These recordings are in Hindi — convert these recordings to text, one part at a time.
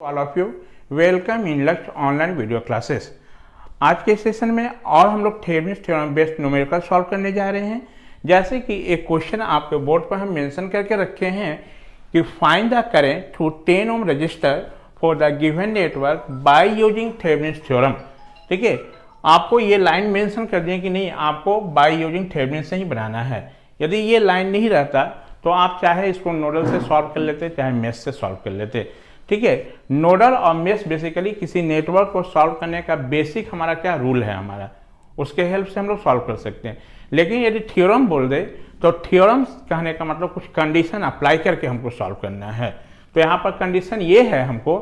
All of you welcome in लक्ष्य ऑनलाइन वीडियो क्लासेस। आज के सेशन में और हम लोग Thevenin's theorem based numerical solve करने जा रहे हैं। जैसे कि एक क्वेश्चन आपके बोर्ड पर हम मेंशन करके रखे हैं कि find the current through 10 ohm resistor for the given network by using Thevenin's theorem. ठीक है, आपको ये लाइन मेंशन कर दिए कि नहीं, आपको बाय यूजिंग थेवेनिन्स से ही बनाना है। यदि ये लाइन नहीं रहता तो आप चाहे इसको नोडल से सॉल्व कर लेते, चाहे मेश से सॉल्व कर लेते। ठीक है, नोडल और मेश बेसिकली किसी नेटवर्क को सॉल्व करने का बेसिक हमारा क्या रूल है, हमारा उसके हेल्प से हम लोग सॉल्व कर सकते हैं। लेकिन यदि थ्योरम बोल दे तो थ्योरम कहने का मतलब कुछ कंडीशन अप्लाई करके हमको सॉल्व करना है। तो यहाँ पर कंडीशन ये है हमको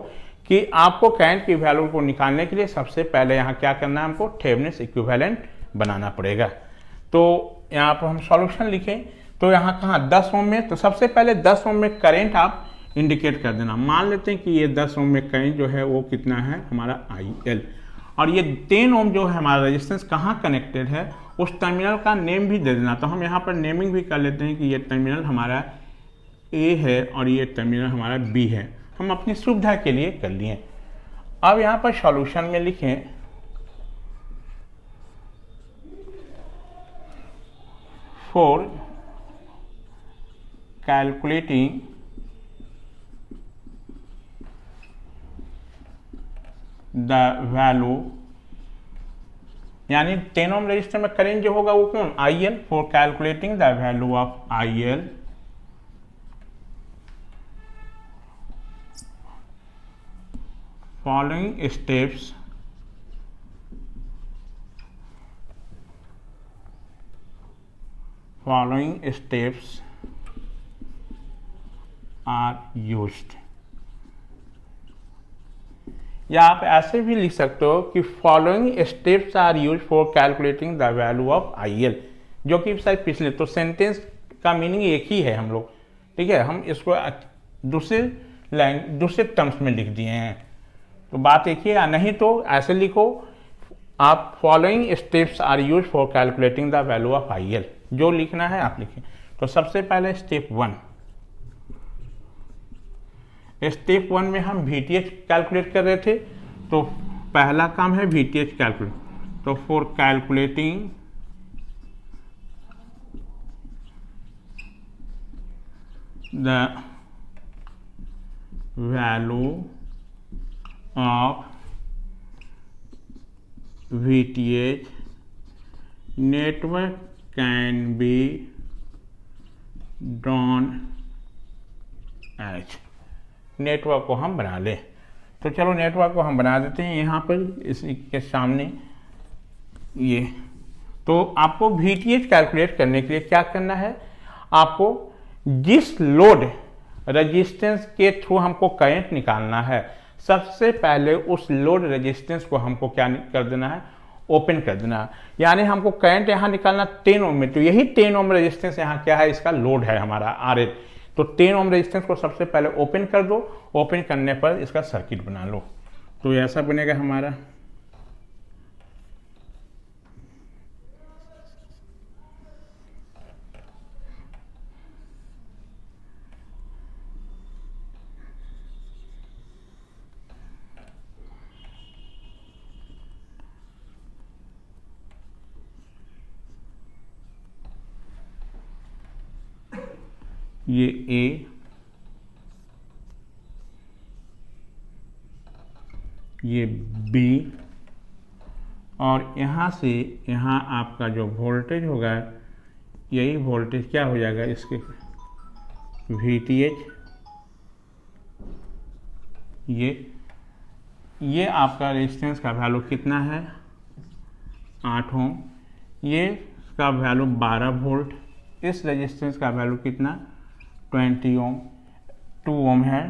कि आपको करेंट की वैल्यू को निकालने के लिए सबसे पहले यहाँ क्या करना है, हमको थेवेनिन्स इक्विवेलेंट बनाना पड़ेगा। तो यहाँ पर हम सॉल्यूशन लिखें तो यहाँ कहाँ 10 ओम में, तो सबसे पहले 10 ओम में करेंट आप इंडिकेट कर देना। मान लेते हैं कि ये 10 ओम में करेंट जो है वो कितना है हमारा IL, और ये 10 ओम जो है हमारा रेजिस्टेंस कहाँ कनेक्टेड है उस टर्मिनल का नेम भी दे देना। तो हम यहाँ पर नेमिंग भी कर लेते हैं कि ये टर्मिनल हमारा A है और ये टर्मिनल हमारा B है, हम अपनी सुविधा के लिए कर लिए। अब यहाँ पर सॉल्यूशन में लिखें फॉर कैलकुलेटिंग द वैल्यू, यानी 10 ओम रजिस्टर में करेंट जो होगा वो कौन, IL। For calculating the value of IL following steps are used. या आप ऐसे भी लिख सकते हो कि following steps are use for calculating the value of IL, जो कि शायद पिछले, तो सेंटेंस का मीनिंग एक ही है हम लोग। ठीक है, हम इसको दूसरे टर्म्स में लिख दिए हैं, तो बात एक ही है। नहीं तो ऐसे लिखो आप following steps are use for calculating the value of IL, जो लिखना है आप लिखें। तो सबसे पहले स्टेप 1 में हम VTH कैलकुलेट कर रहे थे, तो पहला काम है VTH कैलकुलेट। तो for calculating the value of VTH network can be drawn as, network को हम बना लें। तो चलो नेटवर्क को हम बना देते हैं यहाँ पर इसी के सामने ये। तो आपको VTH कैलकुलेट करने के लिए क्या करना है, आपको जिस लोड रेजिस्टेंस के थ्रू हमको करंट निकालना है, सबसे पहले उस लोड रेजिस्टेंस को हमको क्या कर देना है, ओपन कर देना है। यानी हमको करंट यहाँ निकालना 10 ओम में, तो यही 10 ओम रेजिस्टेंस यहाँ क्या है, इसका लोड है हमारा RL। तो 10 ओम रेजिस्टेंस को सबसे पहले ओपन कर दो, ओपन करने पर इसका सर्किट बना लो। तो ऐसा बनेगा हमारा, ये A, ये B, और यहाँ से यहाँ आपका जो वोल्टेज होगा, यही वोल्टेज क्या हो जाएगा इसके VTH। ये आपका रेजिस्टेंस का वैल्यू कितना है, 8 ओम। ये इसका वैल्यू 12 वोल्ट। इस रेजिस्टेंस का वैल्यू कितना, 20 ओम, 2 ओम है।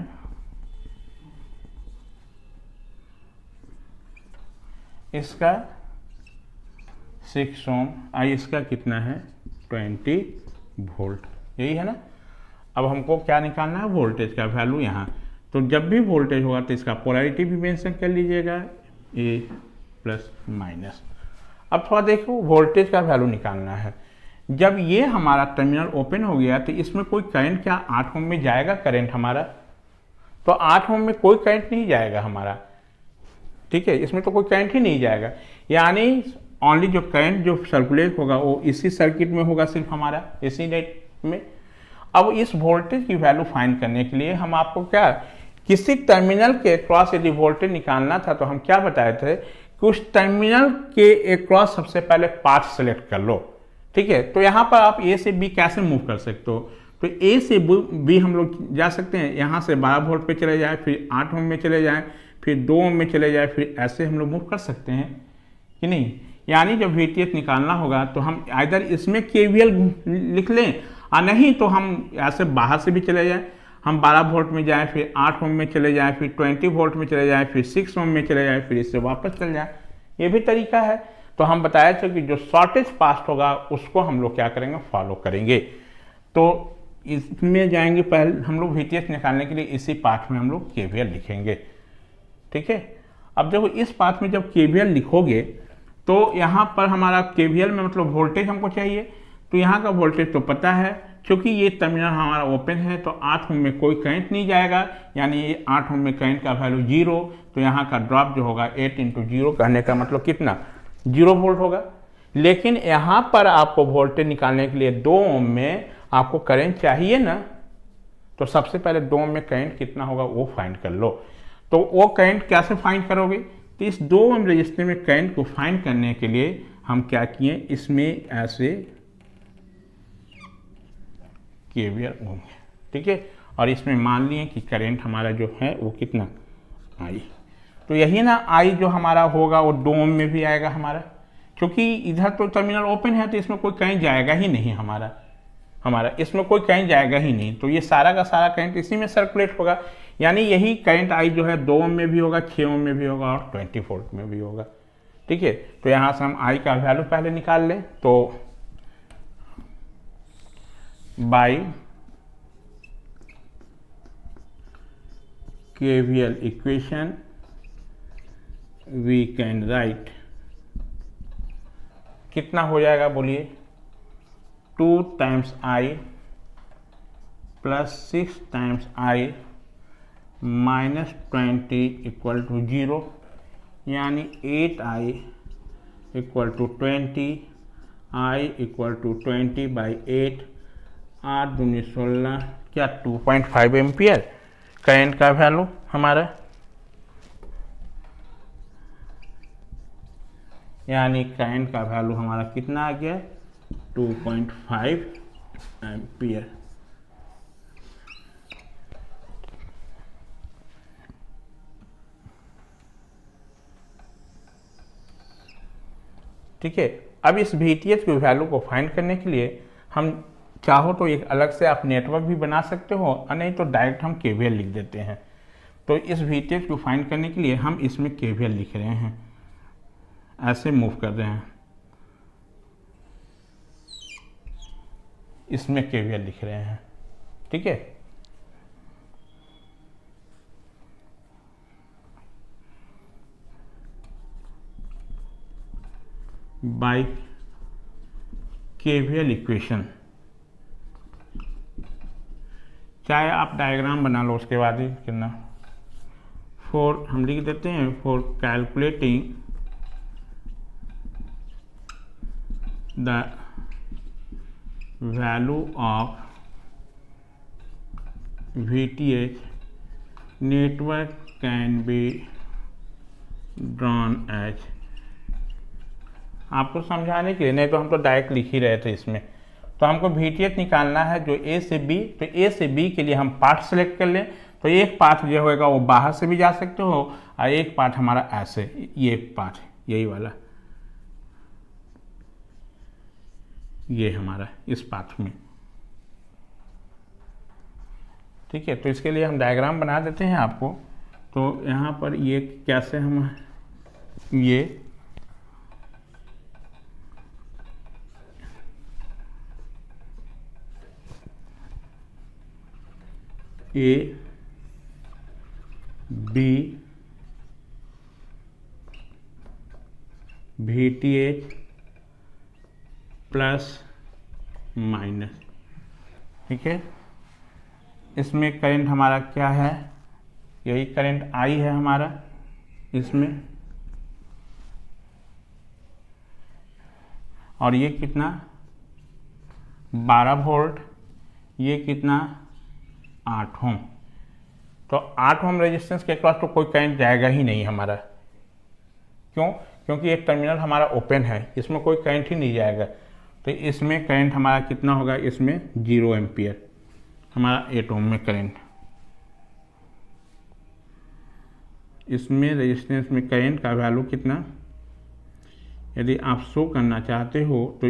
इसका 6 ओम, इसका कितना है 20 वोल्ट, यही है ना। अब हमको क्या निकालना है, वोल्टेज का वैल्यू यहाँ। तो जब भी वोल्टेज होगा तो इसका पोलैरिटी भी मेंशन कर लीजिएगा, A प्लस माइनस। अब थोड़ा देखो, वोल्टेज का वैल्यू निकालना है। जब ये हमारा टर्मिनल ओपन हो गया तो इसमें कोई करंट क्या 8 ओम में जाएगा करंट हमारा, तो 8 ओम में कोई करंट नहीं जाएगा हमारा, ठीक है, इसमें तो कोई करंट ही नहीं जाएगा, यानी ओनली जो करंट जो सर्कुलेट होगा वो इसी सर्किट में होगा, सिर्फ हमारा इसी नेट में। अब इस वोल्टेज की वैल्यू फाइंड करने के लिए हम आपको क्या, किसी टर्मिनल के क्रॉस यदि वोल्टेज निकालना था तो हम क्या बताए थे कि उस टर्मिनल के एक क्रॉस सबसे पहले पाथ सेलेक्ट कर लो, ठीक है। तो यहाँ पर आप ए से बी कैसे मूव कर सकते हो, तो ए से बी हम लोग जा सकते हैं, यहाँ से 12 वोल्ट पे चले जाए, फिर 8 ओम में चले जाएं, फिर 2 ओम में चले जाए, फिर ऐसे हम लोग मूव कर सकते हैं कि नहीं। यानी जब VTH निकालना होगा तो हम इधर इसमें KVL लिख लें, और नहीं तो हम ऐसे बाहर से भी चले जाएं, हम 12 वोल्ट में जाएं, फिर 8 ओम में चले जाएं, फिर 20 वोल्ट में चले जाएं, फिर 6 ओम में चले जाएं, फिर इससे वापस चले जाएं, ये भी तरीका है। तो हम बताया था कि जो शॉर्टेज पाथ होगा उसको हम लोग क्या करेंगे, फॉलो करेंगे। तो इसमें जाएंगे, पहले हम लोग VTH निकालने के लिए इसी पाथ में हम लोग KVL लिखेंगे, ठीक है। अब देखो इस पाथ में जब KVL लिखोगे तो यहाँ पर हमारा KVL में मतलब वोल्टेज हमको चाहिए, तो यहाँ का वोल्टेज तो पता है, क्योंकि ये टर्मिनल हमारा ओपन है तो 8 ओम में कोई करंट नहीं जाएगा, यानी ये 8 ओम में करंट का वैल्यू 0, तो यहाँ का ड्रॉप जो होगा 8 × 0 कहने का मतलब कितना, 0 वोल्ट होगा। लेकिन यहाँ पर आपको वोल्टेज निकालने के लिए 2 ओम में आपको करंट चाहिए ना, तो सबसे पहले 2 ओम में करंट कितना होगा वो फाइंड कर लो। तो वो करंट कैसे फाइंड करोगे, तो इस 2 ओम रजिस्टर में करंट को फाइंड करने के लिए हम क्या किए, इसमें ऐसे KVL होंगे, ठीक है, और इसमें मान लिए कि करंट हमारा जो है वो कितना I, तो यही ना I जो हमारा होगा वो 2 ओम में भी आएगा हमारा, क्योंकि इधर तो टर्मिनल ओपन है तो इसमें कोई करंट जाएगा ही नहीं हमारा इसमें कोई करंट जाएगा ही नहीं, तो ये सारा का सारा करंट इसी में सर्कुलेट होगा, यानी यही करंट I जो है 2 ओम में भी होगा, 6 ओम में भी होगा और 20 वोल्ट में भी होगा, ठीक है। तो यहाँ से हम I का वैल्यू पहले निकाल लें, तो by KVL equation we can write, कितना हो जाएगा बोलिए, 2 times I plus 6 times I minus 20 equal to 0, यानी 8I equal to 20, I equal to 20/8, 8 दूनी 16, क्या 2.5 एम्पियर करंट का वैल्यू हमारा, यानी करंट का वैल्यू हमारा कितना आ गया, 2.5 एम्पियर। ठीक है। अब इस VTH की वैल्यू को फाइंड करने के लिए हम चाहो तो एक अलग से आप नेटवर्क भी बना सकते हो, और नहीं तो डायरेक्ट हम KVL लिख देते हैं। तो इस VTH को फाइंड करने के लिए हम इसमें KVL लिख रहे हैं, ऐसे मूव कर रहे हैं, इसमें KVL लिख रहे हैं, ठीक है। बाय KVL इक्वेशन, चाहे आप डायग्राम बना लो उसके बाद ही करना, फॉर हम लिख देते हैं, for calculating the value of VTH network can be drawn as, आपको समझाने के लिए, नहीं तो हम तो डायरेक्ट लिख ही रहे थे इसमें। तो हमको VTH निकालना है जो A से B, तो A से B के लिए हम पाथ सेलेक्ट कर लें, तो एक पाथ जो होगा वो बाहर से भी जा सकते हो, और एक पाथ हमारा ऐसे, ये पाथ यही वाला, ये हमारा इस पाथ में, ठीक है। तो इसके लिए हम डायग्राम बना देते हैं आपको। तो यहाँ पर ये कैसे हम ये A B VTH plus minus, ठीक है। इसमें करंट हमारा क्या है, यही करंट आई है हमारा इसमें, और ये कितना 12 वोल्ट, ये कितना 8 ओम। तो 8 ओम रेजिस्टेंस के क्रॉस तो कोई करंट जाएगा ही नहीं हमारा। क्यों? क्योंकि एक टर्मिनल हमारा ओपन है, इसमें कोई करंट ही नहीं जाएगा। तो इसमें करंट हमारा कितना होगा, इसमें 0 एम्पियर हमारा 8 ओम में करंट। इसमें रेजिस्टेंस में करंट का वैल्यू कितना, यदि आप शो करना चाहते हो तो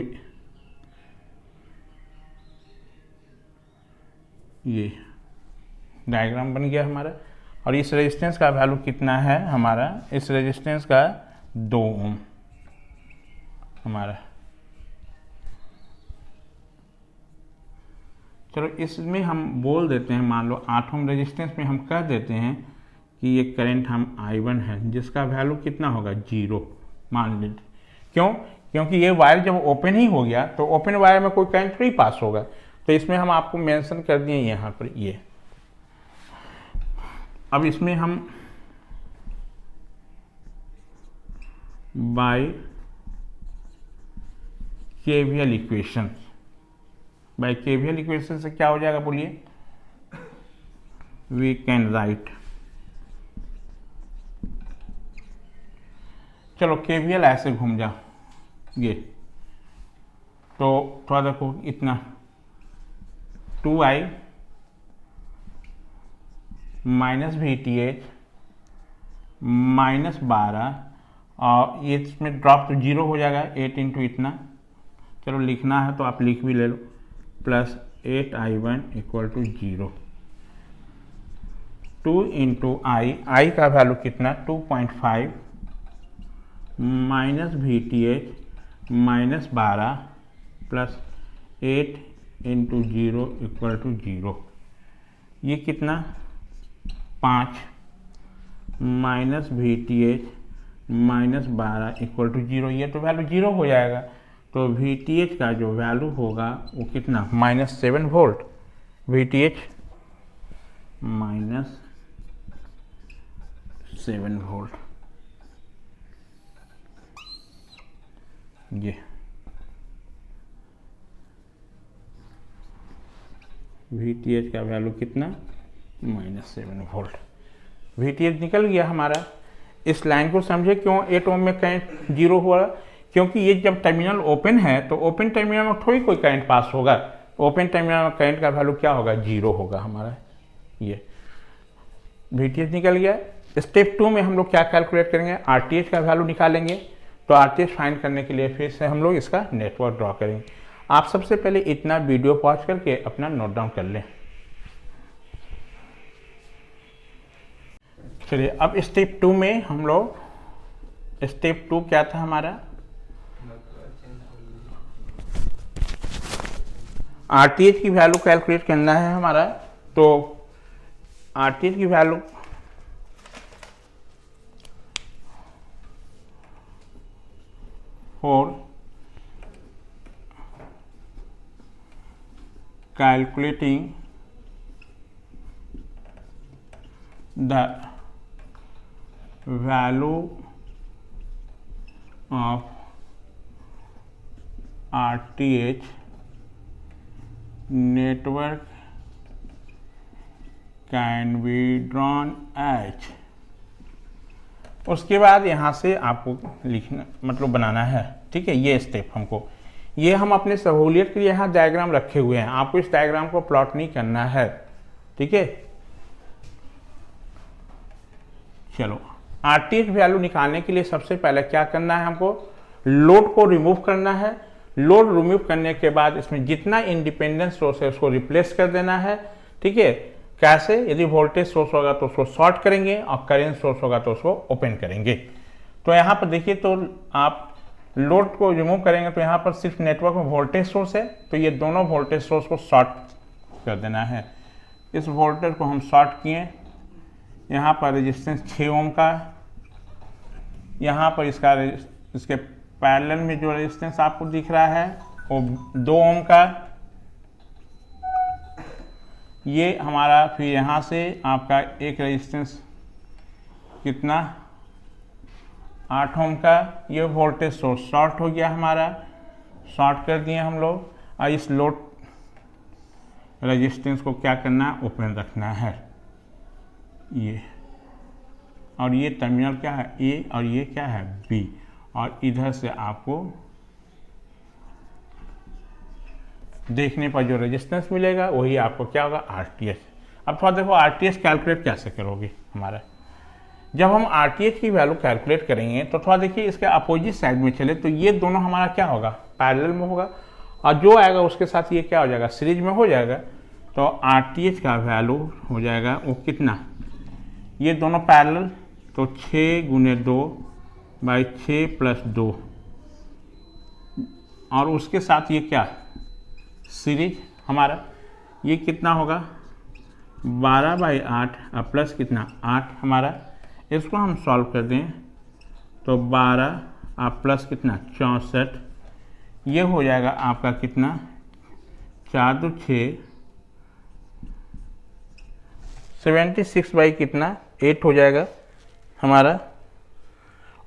ये डायग्राम बन गया हमारा। और इस रेजिस्टेंस का वैल्यू कितना है हमारा, इस रेजिस्टेंस का 2 ओम हमारा। चलो इसमें हम बोल देते हैं, मान लो 8 ओम रेजिस्टेंस में हम कह देते हैं कि ये करंट हम I1 है, जिसका वैल्यू कितना होगा 0 मान लीजिए। क्यों? क्योंकि ये वायर जब ओपन ही हो गया तो ओपन वायर में कोई करंट नहीं पास होगा। तो इसमें हम आपको मेंशन कर दिए यहाँ पर ये। अब इसमें हम by KVL equation, by KVL equation से क्या हो जाएगा बोलिए, वी कैन राइट, चलो केवीएल ऐसे घूम जा ये, तो थोड़ा देखो इतना 2i माइनस VTH माइनस 12, और ये इसमें ड्रॉप तो 0 हो जाएगा 8 इंटू इतना, चलो लिखना है तो आप लिख भी ले लो, plus 8i1 equal to 0, 2 into I का वैल्यू कितना 2.5 minus VTH minus 12 plus 8 into 0 equal to 0, ये कितना 5 minus VTH minus 12 equal to 0, ये तो वैल्यू 0 हो जाएगा। तो VTH का जो वैल्यू होगा वो कितना -7 वोल्ट, VTH -7 वोल्ट, ये VTH का वैल्यू कितना -7 वोल्ट। VTH निकल गया हमारा। इस लाइन को समझे क्यों 8 ओम में करंट 0 हुआ, क्योंकि ये जब टर्मिनल ओपन है तो ओपन टर्मिनल में थोड़ी कोई करंट पास होगा। ओपन टर्मिनल में करंट का वैल्यू क्या होगा 0 होगा हमारा। ये VTH निकल गया। स्टेप 2 में हम लोग क्या कैलकुलेट करेंगे, RTH का वैल्यू निकालेंगे। तो RTH फाइंड करने के लिए फिर से हम लोग इसका नेटवर्क ड्रॉ करेंगे। आप सबसे पहले इतना वीडियो पॉज करके अपना नोट डाउन कर लें। चलिए अब स्टेप 2 में हम लोग, स्टेप 2 क्या था हमारा, RTH की वैल्यू कैलकुलेट करना है हमारा। तो RTH की value for calculating the value of RTH network can be drawn as। उसके बाद यहाँ से आपको लिखना मतलब बनाना है, ठीक है। ये स्टेप हमको, ये हम अपने सहूलियत के लिए यहाँ डायग्राम रखे हुए हैं, आपको इस डायग्राम को प्लॉट नहीं करना है, ठीक है। चलो RTH वैल्यू निकालने के लिए सबसे पहले क्या करना है, हमको लोड को रिमूव करना है। लोड रिमूव करने के बाद इसमें जितना इंडिपेंडेंट सोर्स है उसको रिप्लेस कर देना है, ठीक है। कैसे, यदि वोल्टेज सोर्स होगा तो उसको शॉर्ट करेंगे और करेंट सोर्स होगा तो उसको ओपन करेंगे। तो यहाँ पर देखिए, तो आप लोड को रिमूव करेंगे तो यहाँ पर सिर्फ नेटवर्क में वोल्टेज सोर्स है, तो ये दोनों वोल्टेज सोर्स को शॉर्ट कर देना है। इस वोल्टेज को हम शॉर्ट किए, यहाँ पर रेजिस्टेंस 6 ओम का, यहाँ पर इसके पैरेलल में जो रेजिस्टेंस आपको दिख रहा है वो 2 ओम का, ये हमारा। फिर यहाँ से आपका एक रेजिस्टेंस कितना 8 ओम का ये वोल्टेज सोर्स शॉर्ट हो गया हमारा, शॉर्ट कर दिए हम लोग। और इस लोड रेजिस्टेंस को क्या करना है, ओपन रखना है ये, और ये टर्मिनल क्या है ए और ये क्या है बी, और इधर से आपको देखने पर जो रेजिस्टेंस मिलेगा वही आपको क्या होगा आरटीएच। अब थोड़ा देखो आरटीएच कैलकुलेट कैसे करोगे हमारा, जब हम आरटीएच की वैल्यू कैलकुलेट करेंगे तो थोड़ा देखिए इसके अपोजिट साइड में चले तो ये दोनों हमारा क्या होगा पैरेलल में होगा, और जो आएगा उसके साथ ये क्या हो जाएगा सीरीज में हो जाएगा। तो आरटीएच का वैल्यू हो जाएगा वो कितना, ये दोनों पैरेलल तो 6 × 2/6 + 2, और उसके साथ ये क्या सीरीज हमारा, ये कितना होगा 12/8 प्लस कितना 8 हमारा। इसको हम सॉल्व कर दें तो 12 प्लस कितना 64, ये हो जाएगा आपका कितना 4 × 6 76 कितना 8 हो जाएगा हमारा,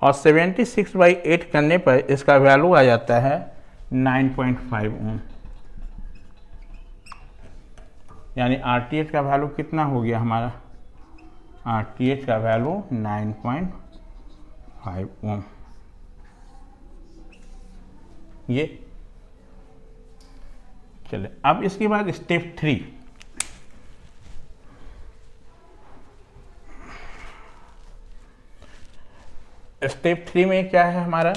और 76/8 करने पर इसका वैल्यू आ जाता है 9.5 ओम, यानी आरटीएच का वैल्यू कितना हो गया हमारा, आरटीएच का वैल्यू 9.5 ओम। ये चले अब इसके बाद स्टेप 3, स्टेप 3 में क्या है हमारा,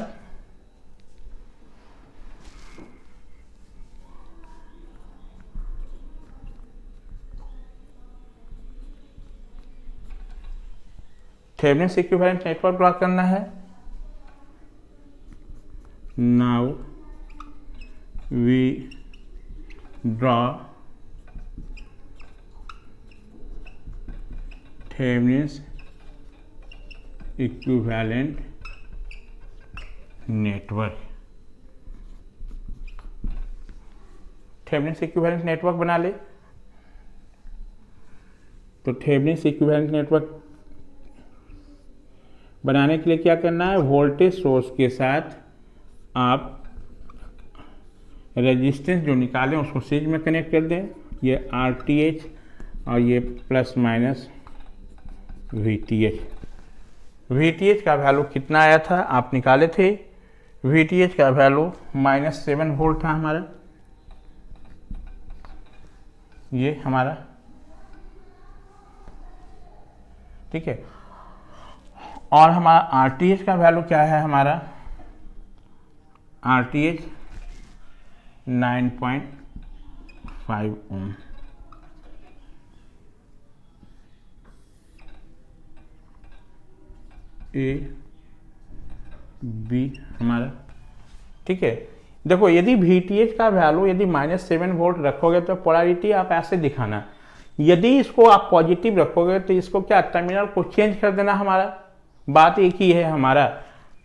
थेवेनिन इक्विवेलेंट नेटवर्क ड्रा करना है। Now we draw Thevenin equivalent network. Thevenin equivalent network बना ले, तो थेवेनिन इक्विवेलेंट नेटवर्क बनाने के लिए क्या करना है, वोल्टेज सोर्स के साथ आप रेजिस्टेंस जो निकालें उसको सीरीज में कनेक्ट कर दें, ये आरटीएच और ये प्लस माइनस वीटीएच। वीटीएच का वैल्यू कितना आया था आप निकाले थे, वीटीएच का वैल्यू -7 वोल्ट था हमारा, ये हमारा ठीक है। और हमारा आरटीएच का वैल्यू क्या है हमारा, आरटीएच 9.5 ओम। ए बी हमारा ठीक है। देखो यदि वीटीएच का वैल्यू यदि -7 वोल्ट रखोगे तो पोलैरिटी आप ऐसे दिखाना, यदि इसको आप पॉजिटिव रखोगे तो इसको क्या टर्मिनल को चेंज कर देना, हमारा बात एक ही है हमारा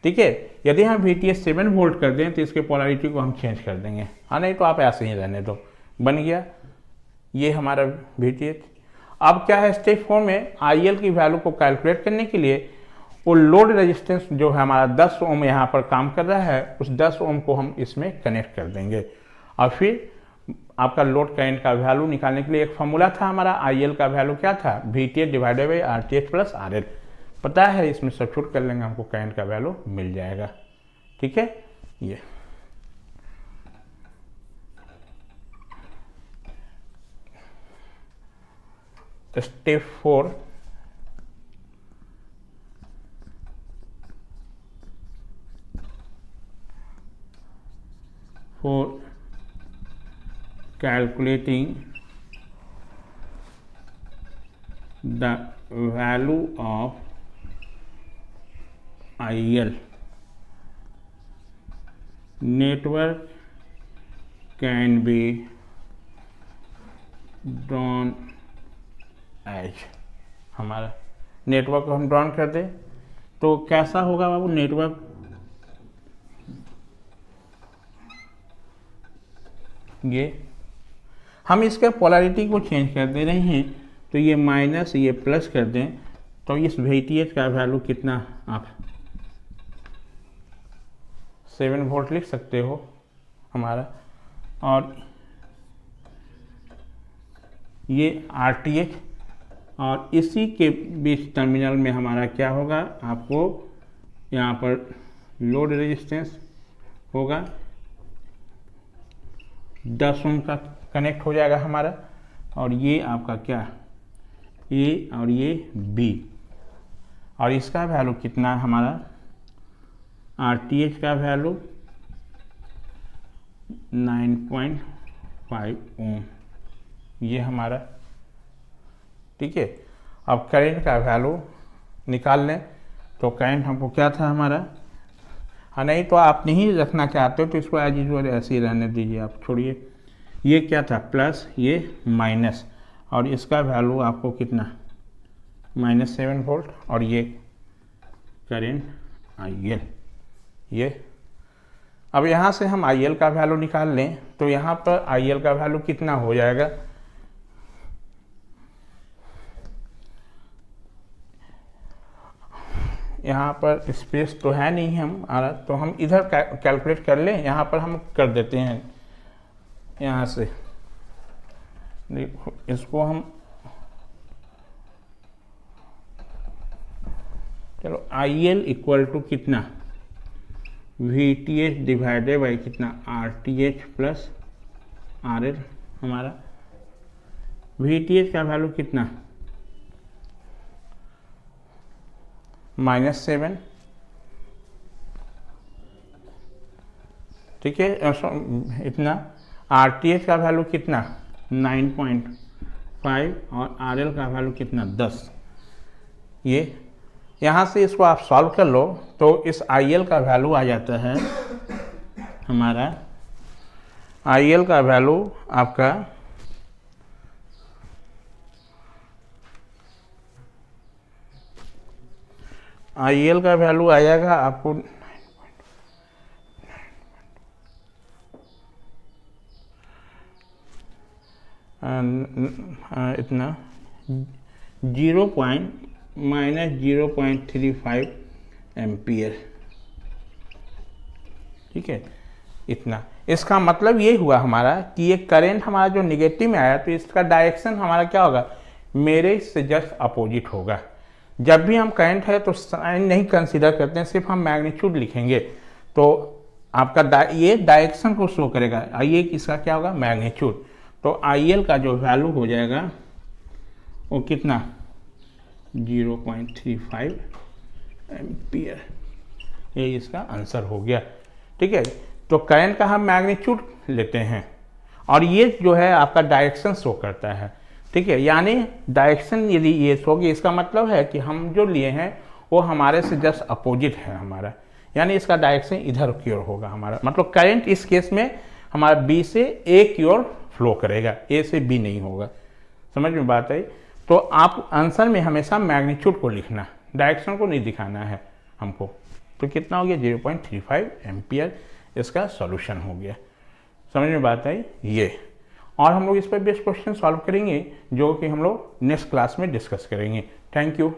ठीक है। यदि हम वीटीएच 7 वोल्ट कर दें तो इसके पोलैरिटी को हम चेंज कर देंगे, हाँ नहीं तो आप ऐसे ही रहने दो, बन गया ये हमारा वीटीएच। अब क्या है स्टेप 4 में आईएल की वैल्यू को कैलकुलेट करने के लिए वो लोड रेजिस्टेंस जो है हमारा 10 ओम यहाँ पर काम कर रहा है, उस 10 ओम को हम इसमें कनेक्ट कर देंगे। और फिर आपका लोड करंट का वैल्यू निकालने के लिए एक फॉर्मूला था हमारा, आईएल का वैल्यू क्या था, VTH divided by RTH plus RL, पता है इसमें सब्स्टिट्यूट कर लेंगे हमको करंट का वैल्यू मिल जाएगा ठीक है। ये step 4 for calculating the value of IL network can be drawn as, हमारा नेटवर्क को हम ड्रॉन कर दें तो कैसा होगा बाबू नेटवर्क, ये हम इसका पोलैरिटी को चेंज कर दे रहे हैं तो ये माइनस ये प्लस कर दें तो इस VTH का वैल्यू कितना आप 7 वोल्ट लिख सकते हो हमारा, और ये RTH, और इसी के बीच टर्मिनल में हमारा क्या होगा, आपको यहाँ पर लोड रेजिस्टेंस होगा 10 ओम का कनेक्ट हो जाएगा हमारा, और ये आपका क्या A और ये B, और इसका वैल्यू कितना है हमारा RTH का वैल्यू 9.5 ओम, ये हमारा, ठीक है। अब करंट का वैल्यू निकाल लें, तो करंट हमको क्या था हमारा, हाँ नहीं तो आप नहीं रखना चाहते हो तो इसको एज यूजुअल ऐसे ही रहने दीजिए, आप छोड़िए। ये क्या था प्लस, ये माइनस, और इसका वैल्यू आपको कितना -7 वोल्ट, और ये करंट IL। ये अब यहाँ से हम IL का वैल्यू निकाल लें, तो यहाँ पर IL का वैल्यू कितना हो जाएगा, यहाँ पर स्पेस तो है नहीं हम आ रहा, तो हम इधर कैलकुलेट कर लें, यहाँ पर हम कर देते हैं। यहाँ से देखो इसको हम, चलो IL इक्वल टू कितना VTH डिवाइडेड बाई कितना RTH प्लस RL, हमारा VTH का वैल्यू कितना -7, ठीक है, इतना। RTH का वैल्यू कितना 9.5, और RL का वैल्यू कितना 10। ये यहाँ से इसको आप सॉल्व कर लो, तो इस IL का वैल्यू आ जाता है हमारा, IL का वैल्यू आपका IL का वैल्यू आ जाएगा आपको इतना -0.35 एम्पियर, ठीक है, इतना। इसका मतलब ये हुआ हमारा कि ये करंट हमारा जो निगेटिव में आया, तो इसका डायरेक्शन हमारा क्या होगा, मेरे से जस्ट अपोजिट होगा। जब भी हम करंट है तो साइन नहीं कंसीडर करते हैं, सिर्फ हम मैग्नीट्यूड लिखेंगे, तो आपका ये डायरेक्शन को शो करेगा। ये इसका क्या होगा, मैग्नीट्यूड। तो IL का जो वैल्यू हो जाएगा वो कितना 0.35 एम्पियर, ये इसका आंसर हो गया, ठीक है। तो करंट का हम मैग्नीट्यूड लेते हैं, और ये जो है आपका डायरेक्शन शो करता है, ठीक है। यानी डायरेक्शन यदि ये शो कि इसका मतलब है कि हम जो लिए हैं वो हमारे से जस्ट अपोजिट है हमारा, यानी इसका डायरेक्शन इधर की ओर होगा हमारा। मतलब करंट इस केस में हमारा B से A की ओर फ्लो करेगा, A से B नहीं होगा। समझ में बात आई? तो आप आंसर में हमेशा मैग्नीट्यूड को लिखना, डायरेक्शन को नहीं दिखाना है हमको। तो कितना हो गया 0.35 एम्पियर, इसका सॉल्यूशन हो गया। समझ में बात आई ये। और हम लोग इस पर बेस्ट क्वेश्चन सॉल्व करेंगे, जो कि हम लोग नेक्स्ट क्लास में डिस्कस करेंगे। Thank you.